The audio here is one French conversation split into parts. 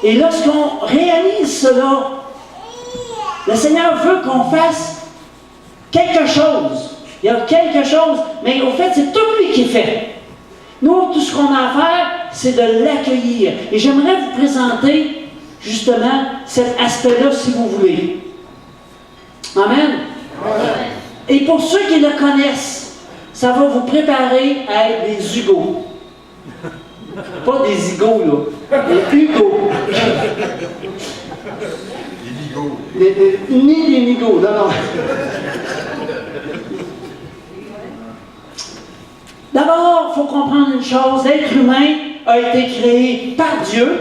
Et lorsqu'on réalise cela, le Seigneur veut qu'on fasse quelque chose. Il y a quelque chose, mais au fait, c'est tout lui qui fait. Nous, tout ce qu'on a à faire, c'est de l'accueillir. Et j'aimerais vous présenter, justement, cet aspect-là, si vous voulez. Amen. Amen. Et pour ceux qui le connaissent, ça va vous préparer à être des Hugo. Pas des Hugo, là. Des Hugo. Ni des Nigo, non, non. D'abord, il faut comprendre une chose, l'être humain a été créé par Dieu,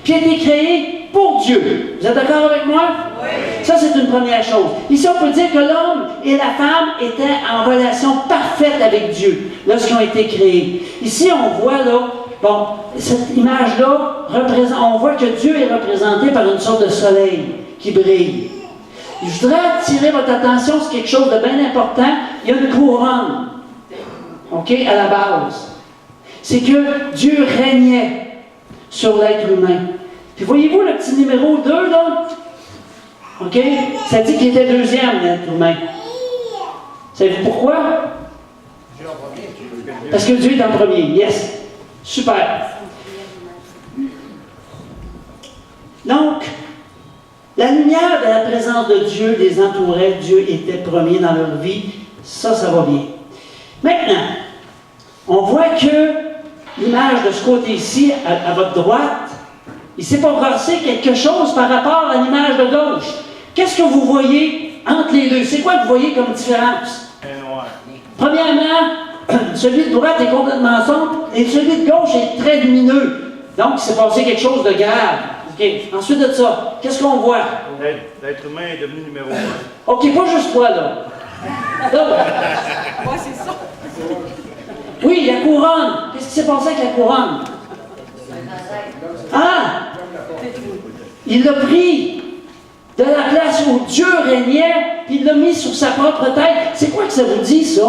puis a été créé pour Dieu. Vous êtes d'accord avec moi? Oui. Ça, c'est une première chose. Ici, on peut dire que l'homme et la femme étaient en relation parfaite avec Dieu lorsqu'ils ont été créés. Ici, on voit là, bon, cette image-là, on voit que Dieu est représenté par une sorte de soleil qui brille. Je voudrais attirer votre attention sur quelque chose de bien important. Il y a une couronne. OK, à la base. C'est que Dieu régnait sur l'être humain. Puis voyez-vous le petit numéro 2, là? OK? Ça dit qu'il était deuxième, l'être humain. Savez-vous pourquoi? Parce que Dieu est en premier. Yes. Super. Donc, la lumière de la présence de Dieu les entourait. Dieu était premier dans leur vie. Ça va bien. Maintenant, on voit que l'image de ce côté-ci, à votre droite, il s'est passé quelque chose par rapport à l'image de gauche. Qu'est-ce que vous voyez entre les deux? C'est quoi que vous voyez comme différence? Premièrement, celui de droite est complètement sombre et celui de gauche est très lumineux. Donc, il s'est passé quelque chose de grave. Okay. Ensuite de ça, qu'est-ce qu'on voit? L'être humain est devenu numéro 1. OK, pas juste toi, là. Ouais, c'est ça. Oui, la couronne. Qu'est-ce qui s'est passé avec la couronne? Ah! Il l'a pris de la place où Dieu régnait, puis il l'a mis sur sa propre tête. C'est quoi que ça vous dit, ça?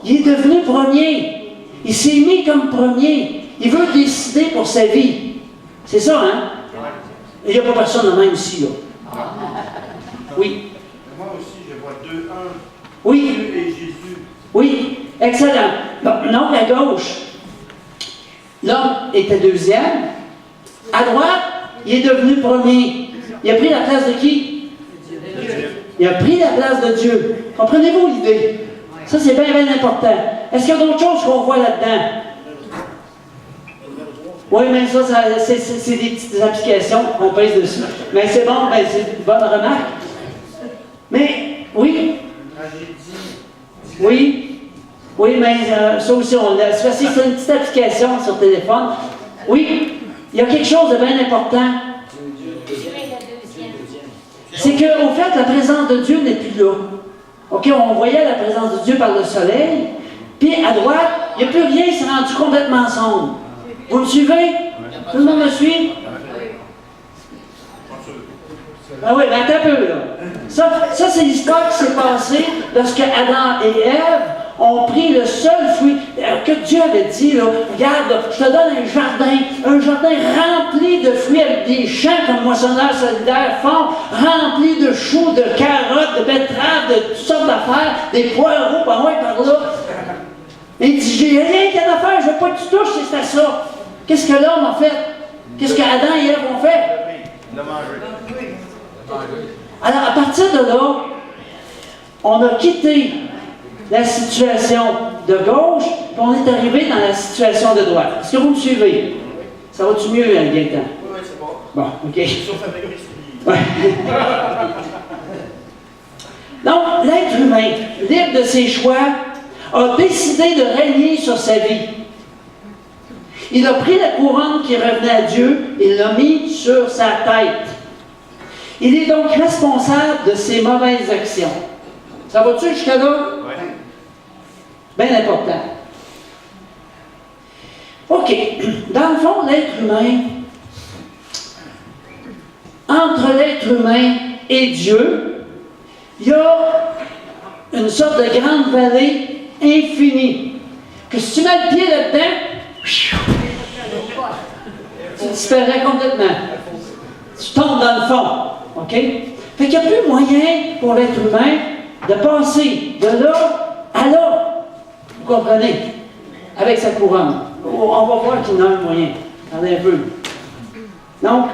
Il est devenu premier. Il s'est mis comme premier. Il veut décider pour sa vie. C'est ça, hein? Il n'y a pas personne de même ici, là. Oui. Moi aussi, je vois 2-1. Oui. Dieu et Jésus. Oui, excellent. Donc, à gauche, l'homme était deuxième. À droite, il est devenu premier. Il a pris la place de qui? Il a pris la place de Dieu. Comprenez-vous l'idée? Ça, c'est bien, bien important. Est-ce qu'il y a d'autres choses qu'on voit là-dedans? Oui, mais ça c'est des petites applications, on pèse dessus. Mais c'est bon, ben, c'est une bonne remarque. Mais, oui. Oui. Oui, mais ça aussi, on l'a. C'est une petite application sur le téléphone. Oui, il y a quelque chose de bien important. C'est qu'au fait, la présence de Dieu n'est plus là. OK, on voyait la présence de Dieu par le soleil, puis à droite, il n'y a plus rien, c'est rendu complètement sombre. Vous me suivez? Tout le monde me suit? Ah oui, ben attends un peu, là. Ça c'est l'histoire qui s'est passée lorsque Adam et Ève ont pris le seul fruit que Dieu avait dit, là, regarde, je te donne un jardin rempli de fruits avec des champs comme moissonneurs solidaires font, rempli de choux, de carottes, de betteraves, de toutes sortes d'affaires, des poireaux par là et par là. Et il dit, j'ai rien qu'à faire, je ne veux pas que tu touches, c'est à ça. Qu'est-ce que l'homme a fait? Qu'est-ce que Adam et Ève ont fait? Alors, à partir de là, on a quitté la situation de gauche, puis on est arrivé dans la situation de droite. Est-ce que vous me suivez? Ça va-tu mieux, Gaëtan? Oui, c'est bon. Bon, OK. Sauf avec mes souliers. Ouais. Donc, l'être humain, libre de ses choix, a décidé de régner sur sa vie. Il a pris la couronne qui revenait à Dieu et l'a mis sur sa tête. Il est donc responsable de ses mauvaises actions. Ça va-tu jusqu'à là? Oui. Bien important. OK. Dans le fond, l'être humain, entre l'être humain et Dieu, il y a une sorte de grande vallée infinie. Que si tu mets le pied là-dedans, tu disparais complètement. Tu tombes dans le fond. OK? Fait qu'il n'y a plus moyen pour l'être humain de passer de là à là. Vous comprenez? Avec sa couronne. On va voir qu'il y en a un moyen. Attendez un peu. Donc,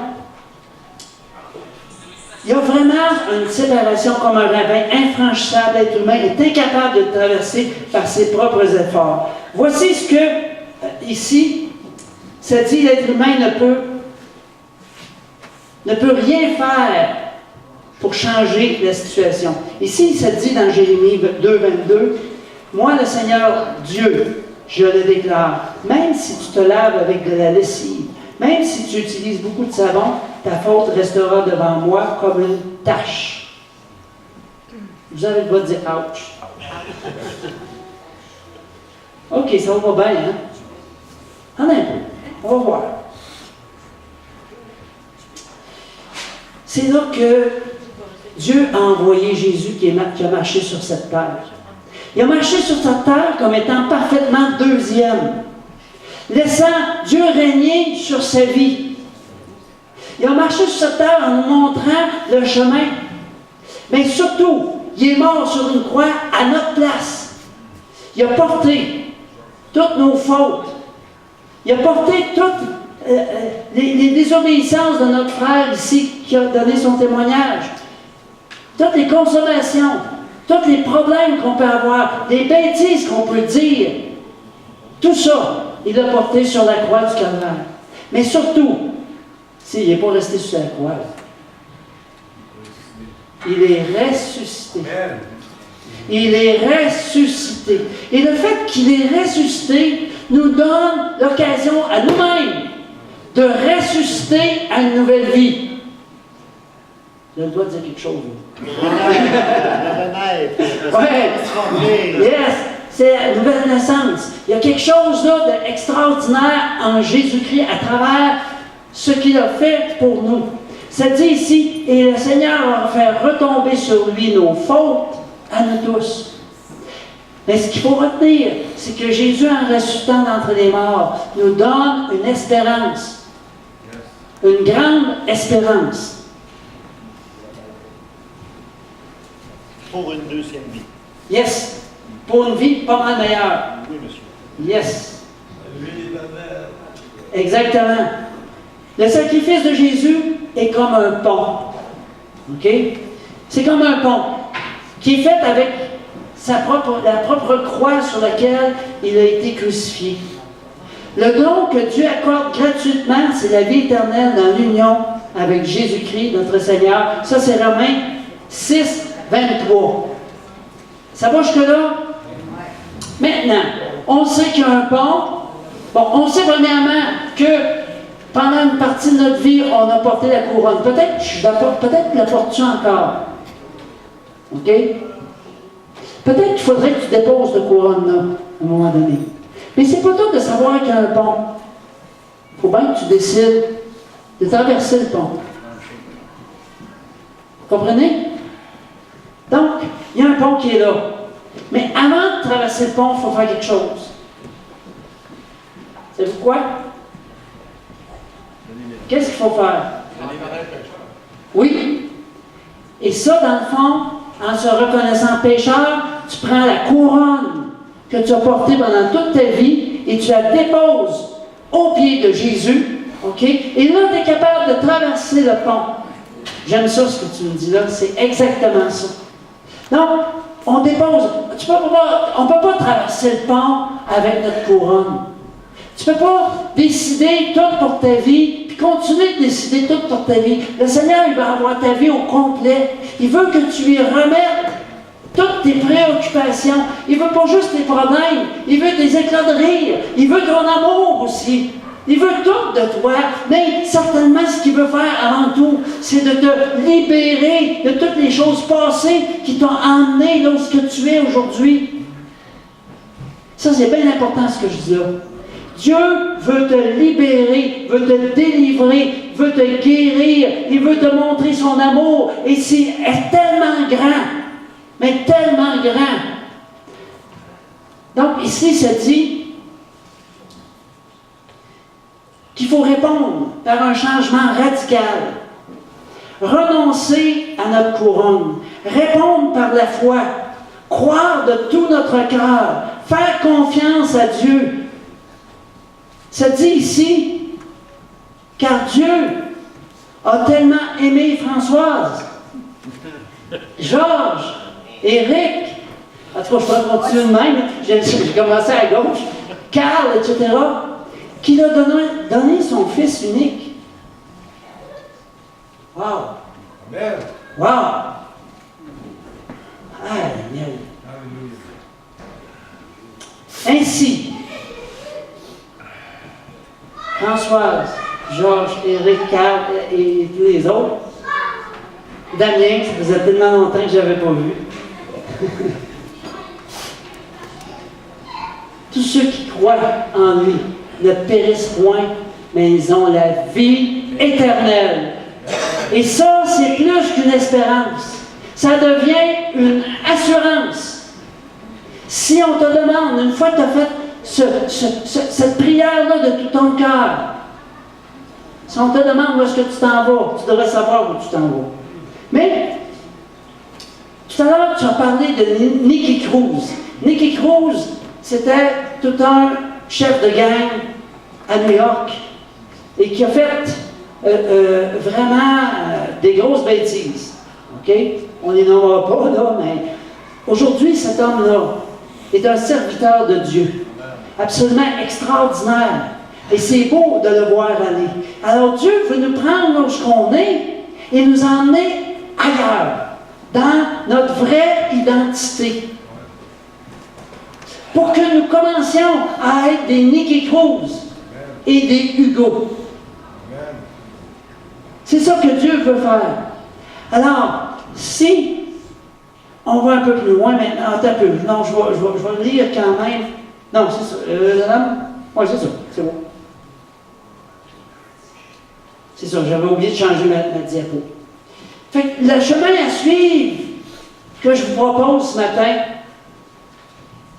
il y a vraiment une séparation comme un ravin infranchissable. L'être humain est incapable de le traverser par ses propres efforts. Voici ce que, ici, ça dit l'être humain ne peut rien faire pour changer la situation. Ici, ça dit dans Jérémie 2, 22, « Moi, le Seigneur Dieu, je le déclare, même si tu te laves avec de la lessive, même si tu utilises beaucoup de savon, ta faute restera devant moi comme une tache. » Vous avez le droit de dire « ouch ». OK, ça va pas bien, hein? En un peu. On va voir. C'est là que Dieu a envoyé Jésus qui a marché sur cette terre. Il a marché sur cette terre comme étant parfaitement deuxième, laissant Dieu régner sur sa vie. Il a marché sur cette terre en nous montrant le chemin. Mais surtout, il est mort sur une croix à notre place. Il a porté toutes nos fautes. Il a porté toutes les désobéissances de notre frère ici qui a donné son témoignage. Toutes les consommations, tous les problèmes qu'on peut avoir, les bêtises qu'on peut dire. Tout ça, il a porté sur la croix du Calvaire. Mais surtout, il n'est pas resté sur la croix. Il est ressuscité. Il est ressuscité. Et le fait qu'il est ressuscité nous donne l'occasion à nous-mêmes de ressusciter à une nouvelle vie. Je dois dire quelque chose. Yes, c'est la nouvelle naissance. Il y a quelque chose là d'extraordinaire en Jésus-Christ à travers ce qu'il a fait pour nous. Ça dit ici, et le Seigneur va faire retomber sur lui nos fautes à nous tous. Mais ce qu'il faut retenir, c'est que Jésus, en ressuscitant d'entre les morts, nous donne une espérance. Une grande espérance. Pour une deuxième vie. Yes. Pour une vie pas mal meilleure. Oui, monsieur. Yes. Exactement. Le sacrifice de Jésus est comme un pont. OK? C'est comme un pont qui est fait avec la propre croix sur laquelle il a été crucifié. Le don que Dieu accorde gratuitement, c'est la vie éternelle dans l'union avec Jésus-Christ, notre Seigneur. Ça, c'est Romains 6, 23. Ça va jusque-là? Maintenant, on sait qu'il y a un pont. Bon, on sait premièrement que pendant une partie de notre vie, on a porté la couronne. Peut-être la portes-tu encore. OK? Peut-être qu'il faudrait que tu déposes la couronne là, à un moment donné. Mais c'est pas tout de savoir qu'il y a un pont. Il faut bien que tu décides de traverser le pont. Vous comprenez? Donc, il y a un pont qui est là. Mais avant de traverser le pont, il faut faire quelque chose. Savez-vous quoi? Qu'est-ce qu'il faut faire? Oui. Et ça, dans le fond, en se reconnaissant pécheur, tu prends la couronne que tu as portée pendant toute ta vie et tu la déposes au pied de Jésus. OK? Et là, tu es capable de traverser le pont. J'aime ça, ce que tu me dis là. C'est exactement ça. Donc, on dépose. On ne peut pas traverser le pont avec notre couronne. Tu ne peux pas décider tout pour ta vie, puis continuer de décider tout pour ta vie. Le Seigneur, il va avoir ta vie au complet. Il veut que tu lui remettes toutes tes préoccupations. Il ne veut pas juste tes problèmes. Il veut tes éclats de rire. Il veut ton amour aussi. Il veut tout de toi. Mais certainement, ce qu'il veut faire avant tout, c'est de te libérer de toutes les choses passées qui t'ont emmené là où tu es aujourd'hui. Ça, c'est bien important ce que je dis là. Dieu veut te libérer, veut te délivrer, veut te guérir, il veut te montrer son amour. Et c'est tellement grand, mais tellement grand. Donc ici, ça dit, qu'il faut répondre par un changement radical. Renoncer à notre couronne, répondre par la foi, croire de tout notre cœur, faire confiance à Dieu. Ça dit ici, car Dieu a tellement aimé Françoise, Georges, Éric, en tout cas, je peux continuer de même, j'ai commencé à gauche, Carl, etc., qu'il a donné son Fils unique. Wow! Amen. Wow! Aïe, aïe. Ainsi, Françoise, Georges, Éric, Carl et tous les autres, Damien, ça faisait tellement longtemps que je n'avais pas vu. Tous ceux qui croient en lui ne périssent point, mais ils ont la vie éternelle. Et ça, c'est plus qu'une espérance. Ça devient une assurance. Si on te demande, une fois que tu as fait cette prière-là de tout ton cœur, si on te demande où est-ce que tu t'en vas, tu devrais savoir où tu t'en vas. Mais, tout à l'heure, tu as parlé de Nicky Cruz. Nicky Cruz, c'était tout un chef de gang à New York et qui a fait vraiment des grosses bêtises. OK? On ne les nommera pas, là, mais aujourd'hui, cet homme-là est un serviteur de Dieu. Absolument extraordinaire. Et c'est beau de le voir aller. Alors Dieu veut nous prendre où on est et nous emmener ailleurs, dans notre vraie identité. Pour que nous commencions à être des Nicky Cruz et des Hugo. C'est ça que Dieu veut faire. Alors, si on va un peu plus loin maintenant, attends un peu. Non, je vais lire quand même. Non, c'est ça. Oui, c'est ça. C'est bon. C'est ça, j'avais oublié de changer ma diapo. Fait que le chemin à suivre que je vous propose ce matin,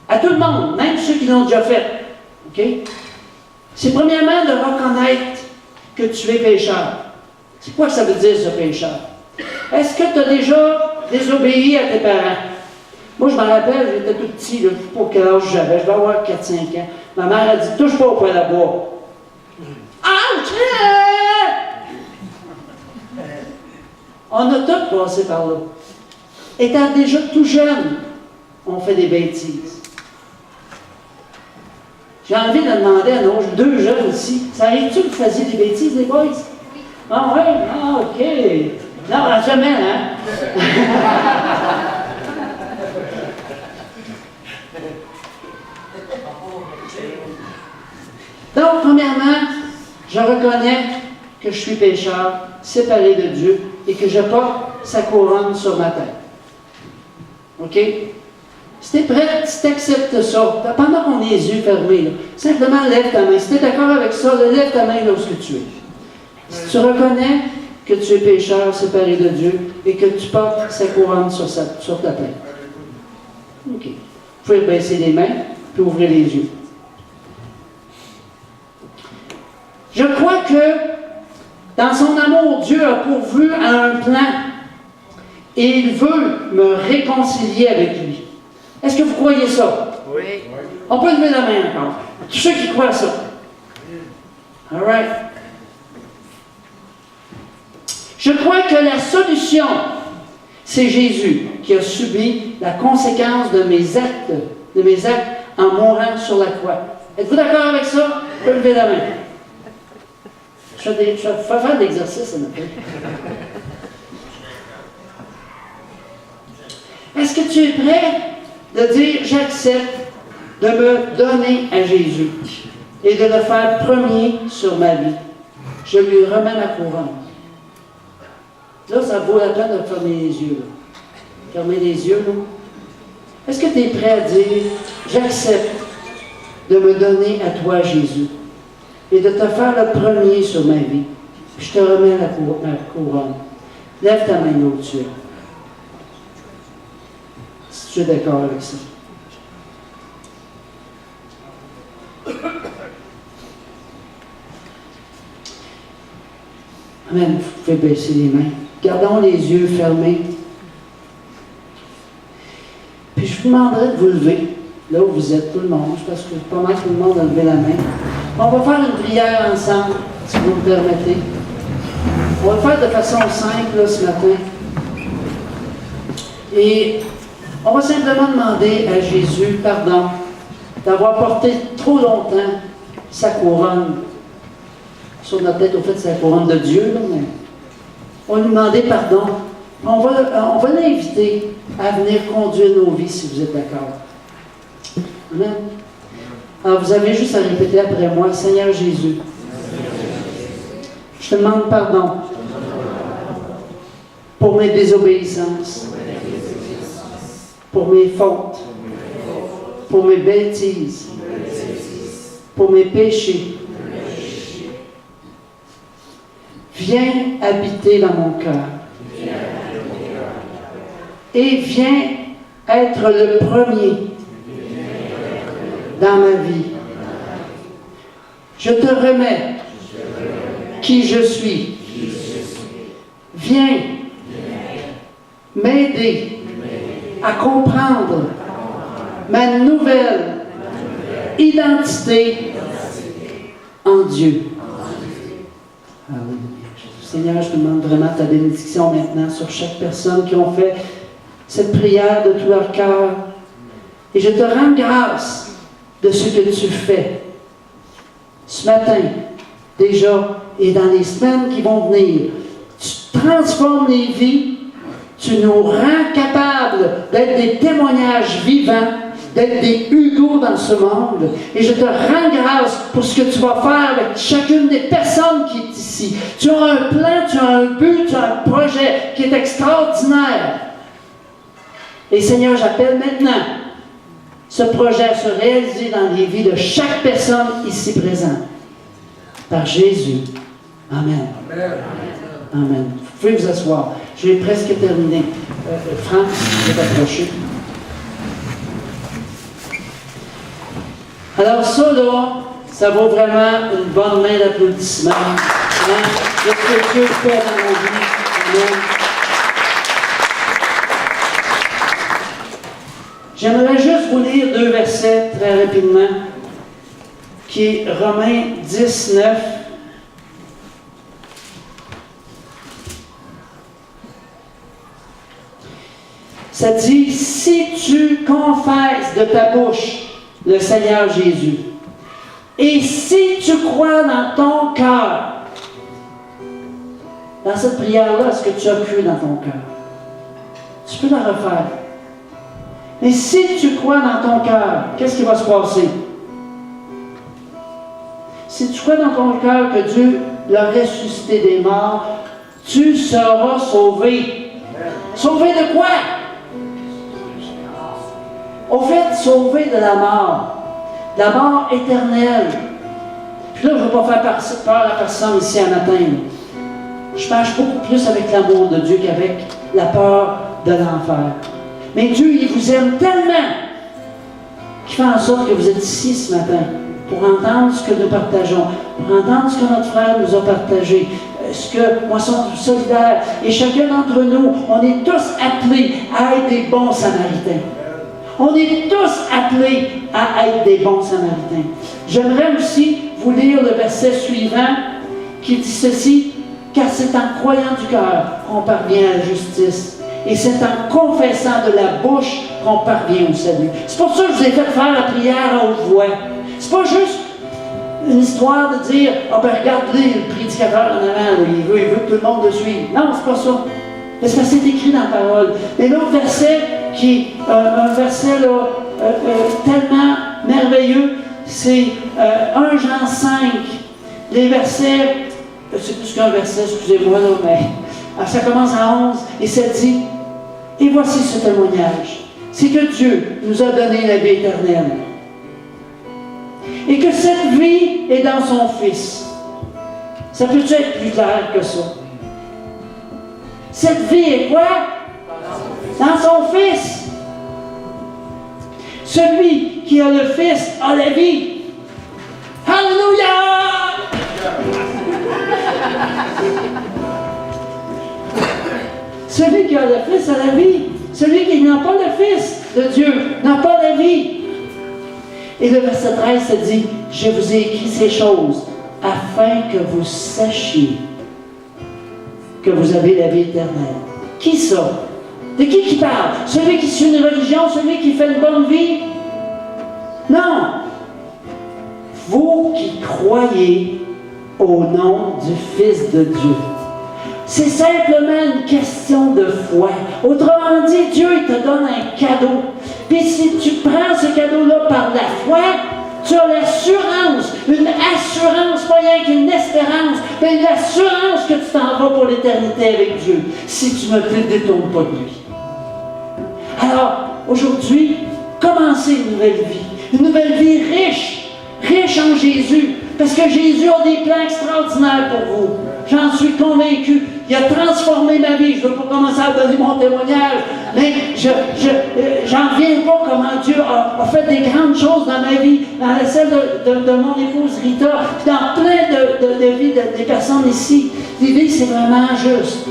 à tout le monde, même ceux qui l'ont déjà fait, OK? C'est premièrement de reconnaître que tu es pécheur. C'est quoi que ça veut dire, ce pécheur? Est-ce que tu as déjà désobéi à tes parents? Moi, je me rappelle, j'étais tout petit, là, je ne sais pas quel âge j'avais, je vais avoir 4-5 ans. Ma mère a dit, touche pas au poêle à bois. Ouch! On a tous passé par là. Étant déjà tout jeune, on fait des bêtises. J'ai envie de demander à nos deux jeunes ici, ça arrive-tu que vous fassiez des bêtises, les boys? Ah oui? Ah, OK. Non, jamais, hein? Donc, premièrement, je reconnais que je suis pécheur, séparé de Dieu, et que je porte sa couronne sur ma tête. OK? Si tu es prêt, si tu acceptes ça, pendant qu'on a les yeux fermés, là, simplement lève ta main. Si tu es d'accord avec ça, lève ta main là où tu es. Si tu reconnais que tu es pécheur, séparé de Dieu, et que tu portes sa couronne sur ta tête. OK. Vous pouvez baisser les mains, puis ouvrir les yeux. Je crois que dans son amour, Dieu a pourvu à un plan et il veut me réconcilier avec lui. Est-ce que vous croyez ça? Oui. On peut lever la main encore. Tous ceux qui croient ça. All right. Je crois que la solution, c'est Jésus qui a subi la conséquence de mes actes en mourant sur la croix. Êtes-vous d'accord avec ça? Vous pouvez lever la main. Je vais faire de l'exercice, ça m'appelle. Est-ce que tu es prêt de dire, j'accepte de me donner à Jésus et de le faire premier sur ma vie? Je lui remets ma couronne. Là, ça vaut la peine de fermer les yeux. Là. Fermer les yeux, là. Est-ce que tu es prêt à dire, j'accepte de me donner à toi, Jésus, et de te faire le premier sur ma vie? Puis je te remets ma couronne. Lève ta main là où tu es. Si tu es d'accord avec ça. Amen. Vous pouvez baisser les mains. Gardons les yeux fermés. Puis je vous demanderai de vous lever, là où vous êtes, tout le monde. Je pense que pas mal tout le monde a levé la main. On va faire une prière ensemble, si vous me permettez. On va le faire de façon simple là, ce matin. Et on va simplement demander à Jésus pardon d'avoir porté trop longtemps sa couronne sur notre tête. Au fait, c'est la couronne de Dieu, là, mais on va lui demander pardon. On va l'inviter à venir conduire nos vies, si vous êtes d'accord. Amen. Alors, vous avez juste à répéter après moi, Seigneur Jésus, je te demande pardon pour mes désobéissances, pour mes fautes, pour mes bêtises, pour mes péchés. Viens habiter dans mon cœur. Et viens être le premier dans ma vie. Je te remets qui je suis. Viens m'aider à comprendre ma nouvelle identité en Dieu. Alléluia. Seigneur, je te demande vraiment ta bénédiction maintenant sur chaque personne qui ont fait cette prière de tout leur cœur. Et je te rends grâce de ce que tu fais ce matin, déjà, et dans les semaines qui vont venir. Tu transformes les vies, tu nous rends capables d'être des témoignages vivants, d'être des Hugo dans ce monde. Et je te rends grâce pour ce que tu vas faire avec chacune des personnes qui est ici. Tu as un plan, tu as un but, tu as un projet qui est extraordinaire. Et Seigneur, j'appelle maintenant ce projet à se réaliser dans les vies de chaque personne ici présente. Par Jésus. Amen. Amen. Amen. Vous pouvez vous asseoir. Je vais presque terminer. Franck, je vais t'approcher. Alors ça, là, ça vaut vraiment une bonne main d'applaudissement. De ce que Dieu fait dans nos vies. Amen. J'aimerais juste vous lire 2 versets très rapidement, qui est Romains 10, 9. Ça dit, si tu confesses de ta bouche le Seigneur Jésus, et si tu crois dans ton cœur, dans cette prière-là, est-ce que tu as cru dans ton cœur? Tu peux la refaire. Mais si tu crois dans ton cœur, qu'est-ce qui va se passer? Si tu crois dans ton cœur que Dieu l'a ressuscité des morts, tu seras sauvé. Sauvé de quoi? Au fait, sauvé de la mort éternelle. Puis là, je ne veux pas faire peur à personne ici un matin. Je marche beaucoup plus avec l'amour de Dieu qu'avec la peur de l'enfer. Mais Dieu, il vous aime tellement qu'il fait en sorte que vous êtes ici ce matin pour entendre ce que nous partageons, pour entendre ce que notre frère nous a partagé, ce que moi sommes solidaires. Et chacun d'entre nous, on est tous appelés à être des bons Samaritains. On est tous appelés à être des bons Samaritains. J'aimerais aussi vous lire le verset suivant qui dit ceci, car c'est en croyant du cœur qu'on parvient à la justice. Et c'est en confessant de la bouche qu'on parvient au salut. C'est pour ça que je vous ai fait faire la prière à haute voix. C'est pas juste une histoire de dire « Ah ben regarde-les, le prédicateur en avant, il veut que tout le monde le suive. » Non, c'est pas ça. Parce que c'est écrit dans la parole. Mais l'autre verset, qui est un verset là, tellement merveilleux, c'est 1 Jean 5. Les versets, c'est plus qu'un verset, excusez-moi, là, mais ça commence à 11, et ça dit, et voici ce témoignage, c'est que Dieu nous a donné la vie éternelle, et que cette vie est dans son Fils. Ça peut-tu être plus clair que ça? Cette vie est quoi? Dans son Fils. Celui qui a le Fils a la vie. Alléluia! Celui qui a le Fils a la vie. Celui qui n'a pas le Fils de Dieu n'a pas la vie. Et le verset 13 se dit, je vous ai écrit ces choses afin que vous sachiez que vous avez la vie éternelle. Qui ça? De qui parle? Celui qui suit une religion, celui qui fait une bonne vie? Non. Vous qui croyez au nom du Fils de Dieu. C'est simplement une question de foi. Autrement dit, Dieu il te donne un cadeau. Puis si tu prends ce cadeau-là par la foi, tu as l'assurance, une assurance, pas rien qu'une espérance, mais une assurance que tu t'en vas pour l'éternité avec Dieu, si tu ne te détournes pas de lui. Alors, aujourd'hui, commencez une nouvelle vie riche en Jésus, parce que Jésus a des plans extraordinaires pour vous. J'en suis convaincu. Il a transformé ma vie. Je ne veux pas commencer à donner mon témoignage, mais j'en reviens pas comment Dieu a fait des grandes choses dans ma vie, dans celle de mon épouse Rita, puis dans plein de vies des personnes ici. L'idée, c'est vraiment juste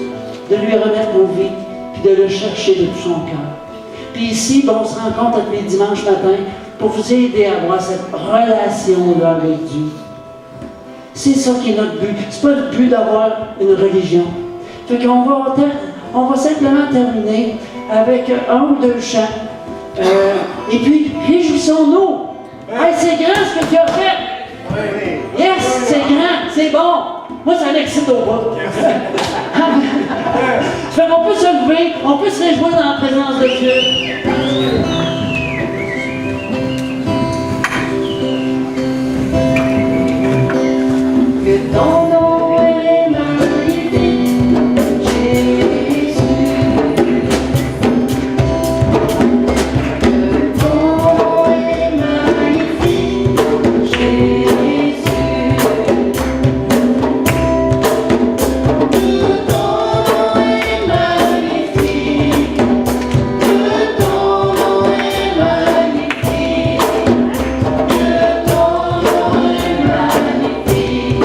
de lui remettre nos vies, puis de le chercher de tout son cœur. Puis ici, on se rencontre tous les dimanches matins pour vous aider à avoir cette relation-là avec Dieu. C'est ça qui est notre but. C'est pas le but d'avoir une religion. Fait qu'on va simplement terminer avec un ou deux chants. Et puis, réjouissons-nous. Hey, c'est grand ce que tu as fait. Yes, c'est grand, c'est bon. Moi, ça m'excite au bout. Fait qu'on peut se lever, on peut se réjouir dans la présence de Dieu. Que ton nom est magnifique, Jésus. Que ton nom est magnifique, Jésus. Que ton nom est magnifique, que ton nom est magnifique, que ton nom est magnifique.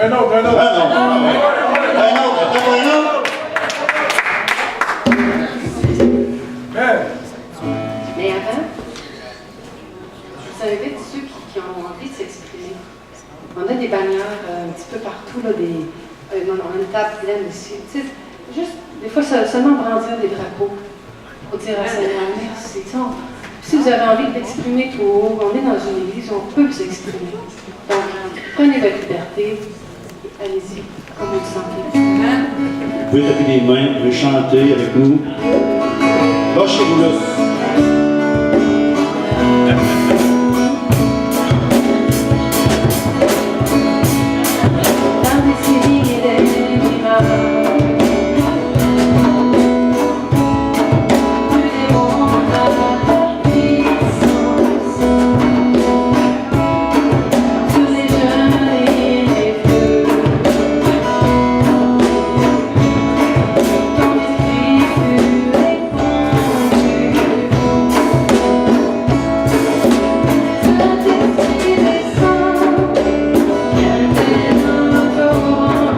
Un autre. Ah non, un autre, attends, un autre. Mais avant, vous savez, ceux qui ont envie de s'exprimer, on a des bannières un petit peu partout, là, on a une table pleine aussi. Tu sais, juste, des fois, seulement brandir des drapeaux pour dire à Seigneur merci. Tu sais, si vous avez envie d'exprimer tout haut, on est dans une église, on peut s'exprimer. Donc, prenez votre liberté, et allez-y, comme vous le sentez. Vous pouvez taper des mains, vous pouvez chanter avec nous. Lâchez-vous là. Dans des séries et des miracles, tu démontres ta puissance sur les jeunes et les vieux. Ton esprit fut répandu, Saint-Esprit descend, viens dans notre rang.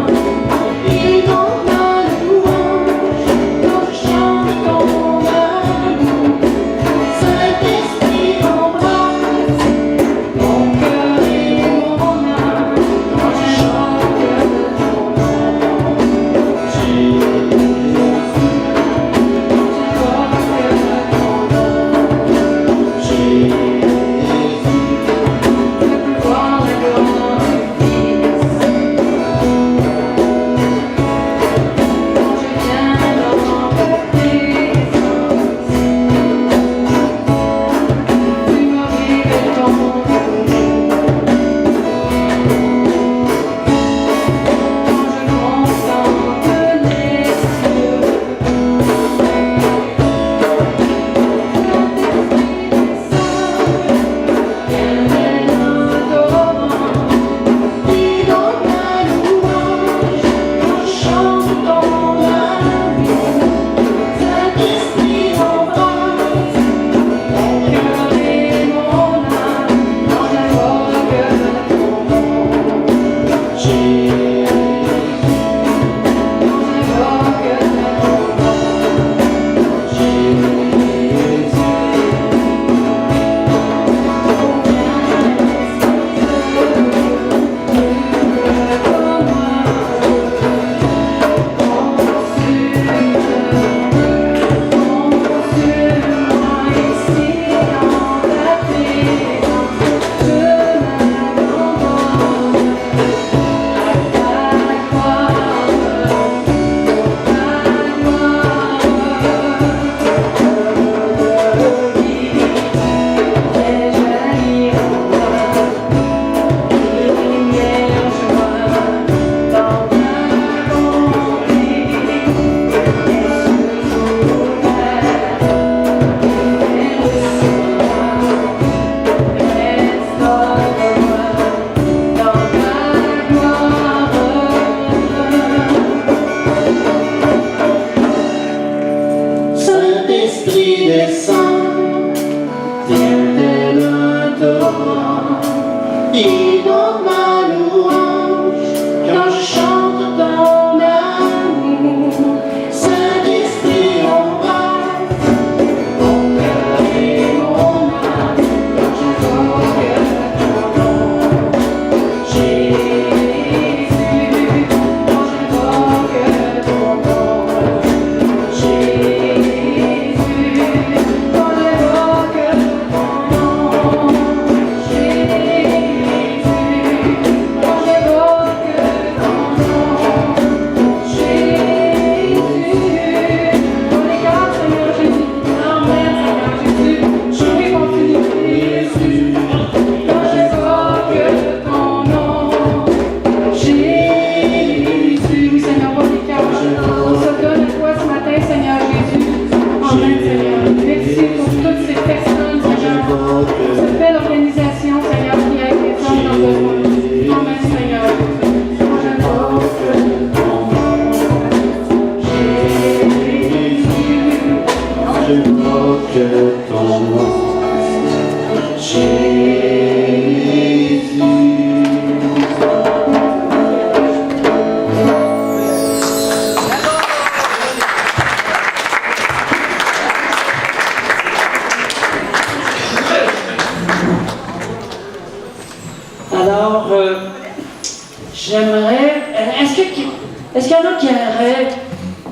Est-ce qu'il y en a qui auraient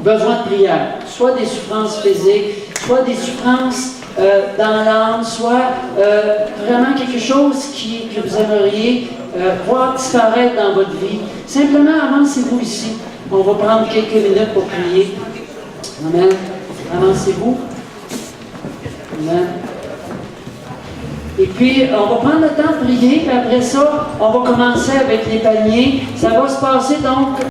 besoin de prière? Soit des souffrances physiques, soit des souffrances dans l'âme, soit vraiment quelque chose que vous aimeriez voir disparaître dans votre vie. Simplement, avancez-vous ici. On va prendre quelques minutes pour prier. Amen. Avancez-vous. Amen. Et puis, on va prendre le temps de prier, puis après ça, on va commencer avec les paniers. Ça va se passer donc